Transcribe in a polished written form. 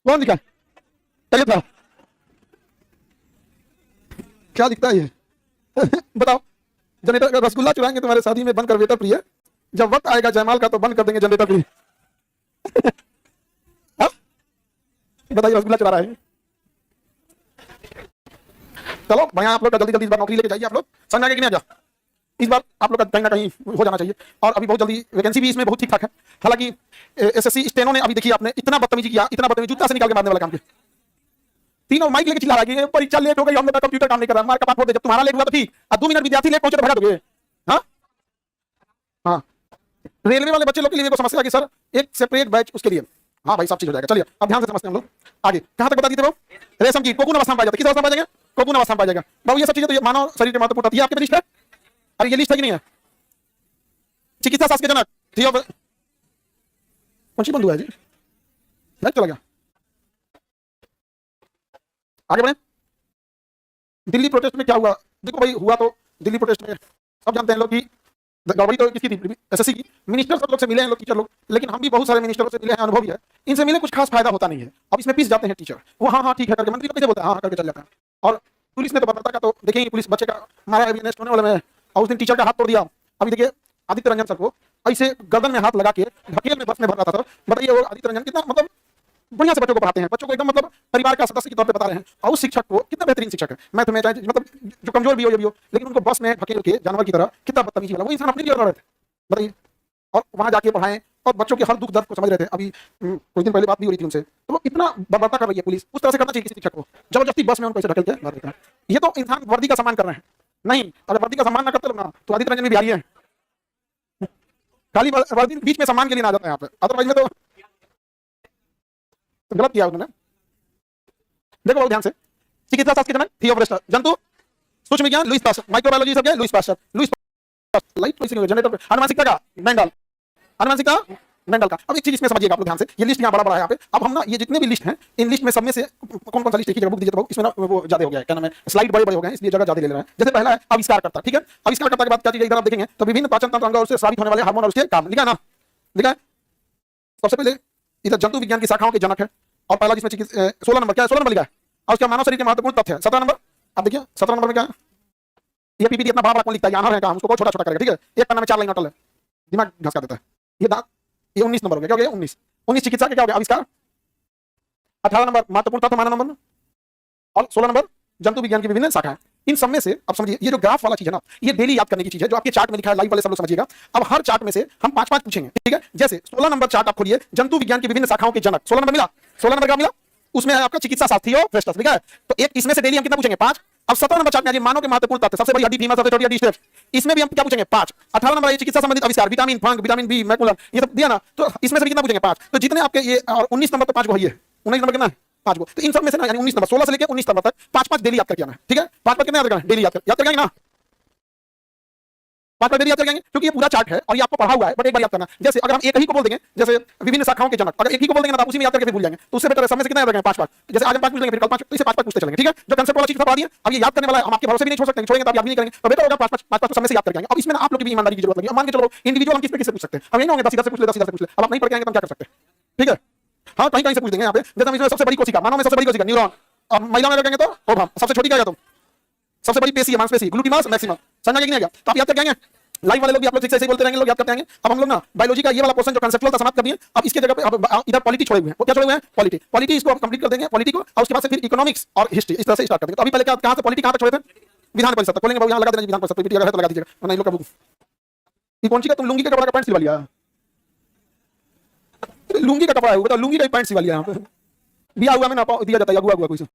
कौन दिखा? चलिए था, क्या दिखता है ये? बताओ। जनरेटर का रसगुल्ला चुराएंगे तुम्हारे शादी में बनकर वेटर प्रिय, जब वक्त आएगा जयमाल का तो बंद कर देंगे जनरेटर प्रिय। हाँ? बताइए, रसगुल्ला चुरा रहा है। चलो भैया, आप लोग का जल्दी जल्दी इस बार नौकरी लेके जाइए। आप लोग समझ आगे कि नहीं आ जा? इस बार आप लोग का कहीं ना कहीं हो जाना चाहिए, और अभी बहुत जल्दी वैकेंसी भी इसमें बहुत ठीक ठाक है। हालांकि एसएससी स्टेनो ने अभी देखिए, आपने इतना बदतमीजी किया, इतना बदतमीजी, जूता से निकाल के मारने वाला काम किया। तीनों माइक लेके चिल्ला रहा है कि परीक्षा लेट हो गई, हम लोग का कंप्यूटर काम नहीं कर रहा। मार का बात बोलते, जब तुम्हारा लेट हुआ तो ठीक, और 2 मिनट विद्यार्थी लेट पहुंचे तो भगा दोगे? हाँ हाँ। रेलवे वाले बच्चे लोग के लिए तो समस्या है कि सर एक सेपरेट बैच उसके लिए। हाँ भाई, सब चीज हो जाएगा। चलिए अब ध्यान से समझते हैं हम लोग। आगे कहां तक बता दिए थे वो? रेशम की कोकून अवस्था में पाया जाता है। किस अवस्था में पाया जाएगा? कोकून अवस्था में पाया जाएगा। बाबू ये सब चीजें तो ये मानव शरीर के महत्वपूर्ण तत्व, ये आपके लिस्ट है? अरे ये लिस्ट है कि नहीं है? चिकित्सा शास्त्र के जनक थियो, कौन सी बंधु है जी? नहीं चला गया। आगे बढ़े। दिल्ली प्रोटेस्ट में क्या हुआ? देखो भाई, हुआ तो दिल्ली प्रोटेस्ट में सब जानते हैं लोग कि गड़बड़ी तो किसकी थी? एसएससी की। मिनिस्टर सब लोग से मिले हैं लोग, टीचर लोग, लेकिन हम भी बहुत सारे मिनिस्टरों से मिले हैं, अनुभव भी है। इनसे मिले कुछ खास फायदा होता नहीं है। अब इसमें पिस जाते हैं टीचर, वो हाँ हाँ ठीक है करके, मंत्री को कैसे बोलता है हाँ हाँ करके चल जाता है। और पुलिस ने तो बर्बरता का तो देखेंगे, पुलिस बच्चे का मारा अभी नेक्स्ट होने वाले में, और उस दिन टीचर का हाथ तोड़ दिया। अभी देखिए आदित्य रंजन सर को ऐसे गर्दन में हाथ लगा के ढकेल में बस में भर रहा था सर। बताइए वो आदित्य रंजन कितना मतलब बढ़िया से बच्चों को पढ़ाते हैं, बच्चों को एकदम मतलब परिवार का सदस्य के तौर पे बता रहे हैं। और उस शिक्षक को कितना बेहतरीन शिक्षक है, मैथ में चाहे मतलब जो कमजोर भी हो, ये भी हो, लेकिन उनको बस में ढकेल के जानवर की तरह कितना बदतमीजी वाला, वो इंसान अपने लिए लड़ रहे थे। बताइए, और वहां जाके पढ़ाएं और बच्चों के हर दुख दर्द को समझ रहे थे। अभी कुछ दिन पहले बात भी हो रही थी उनसे, तो वो इतना बर्बरता कर रही है पुलिस। उस तरह से करना चाहिए किसी शिक्षक को, जबरदस्ती बस में उनको ऐसे ढकेल के मार देता है। ये तो इंसान वर्दी का सम्मान कर रहे हैं। नहीं, अगर वर्दी का सम्मान ना करते लोग ना, तो आदित्य रंजन भी बिहारी है। खाली वर्दी बीच में सम्मान के लिए ना आ जाता है यहाँ पे, अदरवाइज में तो गलत किया उन्होंने। देखो बहुत ध्यान से। चिकित्सा शास्त्र के जनक थियोफ्रास्टस, जंतु सूक्ष्म विज्ञान लुईस पास्चर, माइक्रोबायोलॉजी सब क्या Lewis pasture, Lewis pasture. Light कैसे नहीं जनरेटर? अनुवांशिकता का मेंडल, अनुवांशिकता मेंडल का। अब एक चीज इसमें समझिएगा आप लोग ध्यान से, ये लिस्ट यहाँ बड़ा बड़ा है यहाँ पे। अब हम ना ये जितने भी लिस्ट हैं, इन लिस्ट में सब में से कौन कौन सा लिस्ट एक ही जगह बुक दीजिए तो इसमें ना वो ज्यादा हो गया है, क्या नाम है, स्लाइड बड़े बड़े हो गए हैं, इसलिए जगह ज्यादा ले ले रहे हैं। जैसे पहला है आविष्कारकर्ता, ठीक है। आविष्कारकर्ता के बाद क्या चीज इधर आप देखेंगे तो विभिन्न पाचन तंत्र अंग और उससे स्रावित होने वाले हार्मोन और उसके काम लिखा है ना, लिखा है। सबसे पहले इधर जंतु विज्ञान की शाखाओं के जनक है, और पहला जिसमें 16 नंबर क्या है, 16 नंबर लिखा है। और उसका मानव शरीर के महत्वपूर्ण तथ्य है 17 नंबर। अब देखिए 17 नंबर में क्या है, ये पीपीटी इतना बड़ा बड़ा कौन लिखता है, आना है काम, उसको बहुत छोटा छोटा करेगा, ठीक है। एक पन्ना में 4 लाइन अटल है, दिमाग घसका देता है। ये दांत, ये 19 नंबर हो गया, क्या हो गया 19। 19 चिकित्सा के क्या हो गया, आविष्कार। 18 नंबर महत्वपूर्ण तथ्य, 12 नंबर में, और 16 नंबर जंतु विज्ञान की विभिन्न शाखाएं। इन सब में से अब समझिए, ये जो ग्राफ वाला चीज है ना, ये डेली याद करने की चीज है, जो आपके चार्ट में लिखा है, लाइव वाले सब लोग समझिएगा। अब हर चार्ट में से हम 5-5 पूछेंगे, ठीक है। जैसे 16 नंबर चार्ट आप खोलिए, जंतु विज्ञान की विभिन्न शाखाओं के जनक, 16 नंबर मिला। 16 नंबर क्या मिला, उसमें है आपका चिकित्सा शास्त्र थियोफ्रास्टस लिखा है। तो एक इसमें से डेली हम कितना पूछेंगे, 5। अब 17 नंबर चार्ट में मानव के महत्वपूर्ण तथ्य, सबसे बड़ी हड्डी फीमर, सबसे छोटी हड्डी स्टेप्स, इसमें भी हम क्या पूछेंगे, 5। 18 नंबर ये चिकित्सा संबंधित आविष्कार, विटामिन फंग, विटामिन बी, मैकुलम, ये सब दिया ना, तो इसमें से भी कितना पूछेंगे, 5। तो जितने आपके ये, और 19 नंबर तो 5 को है, 19 नंबर कितना है, 5 को। तो इन सब में से ना, यानी 19 नंबर 16 से लेकर 19 नंबर तक 5-5 डेली याद करके आना है, ठीक है। 5-5 कितने याद करना है, डेली याद करेंगे ना, 5-5 डेली याद करेंगे, क्योंकि ये पूरा चार्ट है और ये आपको पढ़ा हुआ है, बट एक बार याद करना। जैसे अगर हम एक ही को बोल देंगे, जैसे विभिन्न शाखाओं के जनक, अगर एक ही को बोल देंगे ना, आप उसी में याद करके भूल जाएंगे, तो उससे बेटर है समय से कितना याद रखेंगे, 5-5। जैसे आज हम 5 पूछ लेंगे, फिर कल 5, तो इसे 5-5 पूछते चलेंगे, ठीक है। जो कंसेप्ट वाला चीज पढ़ा दिया, अब ये याद करने वाला है, हम आपके भरोसे भी नहीं छोड़ सकते, छोड़ेंगे तो आप याद भी नहीं करेंगे, तो बेटर होगा 5-5 तो समय से याद करके आएंगे। अब इसमें आप लोग की भी ईमानदारी की जरूरत लगी। अब मान के चलो इंडिविजुअल हम किस पे किससे पूछ सकते हैं, हम ये नहीं होंगे 10 से पूछ ले, 10 से पूछ ले। अब आप नहीं पढ़ के आएंगे तो हम क्या कर सकते हैं, ठीक है। हाँ, कहीं कहीं से पूछ देंगे यहाँ पे। जैसे हम इसमें सबसे बड़ी कोशिका, मानव में सबसे बड़ी कोशिका न्यूरॉन, और महिला में रखेंगे तो ओवम, सबसे छोटी क्या है, तुम सबसे बड़ी पेशी है, मांसपेशी, ग्लूटिमास मैक्सिमम। समझ में नहीं आ गया तो आप याद करके आएंगे। लाइव वाले लोग भी आप लोग ऐसे बोलते रहेंगे, लोग याद करते रहेंगे। अब हम लोग ना बायोलॉजी का ये वाला पोर्शन जो कंसेप्चुअल था समाप्त कर दिए। अब इसके जगह पे अब इधर पॉलिटी छोड़े हुए हैं। वो क्या छोड़े हुए हैं, पॉलिटी इसको कंप्लीट कर देंगे, पॉलिटी को, और उसके बाद से फिर इकोनॉमिक्स और हिस्ट्री, इस तरह से स्टार्ट कर देंगे। तो अभी पहले कहां से पॉलिटी कहां तक छोड़े थे, विधान परिषद तक खोलेंगे। बाबू यहां लगा देंगे विधान परिषद, पीपीटी अगर है तो लगा दीजिएगा, वरना इन लोग का बुक। ये कौन सी का, तुम लुंगी का कपड़ा का पैंट सिलवा लिया, लुंगी का कपड़ा है वो, बताओ लुंगी का पैंट सिलवा लिया यहाँ पे, दिया हुआ में ना दिया जाता है, अगुआ कोई से।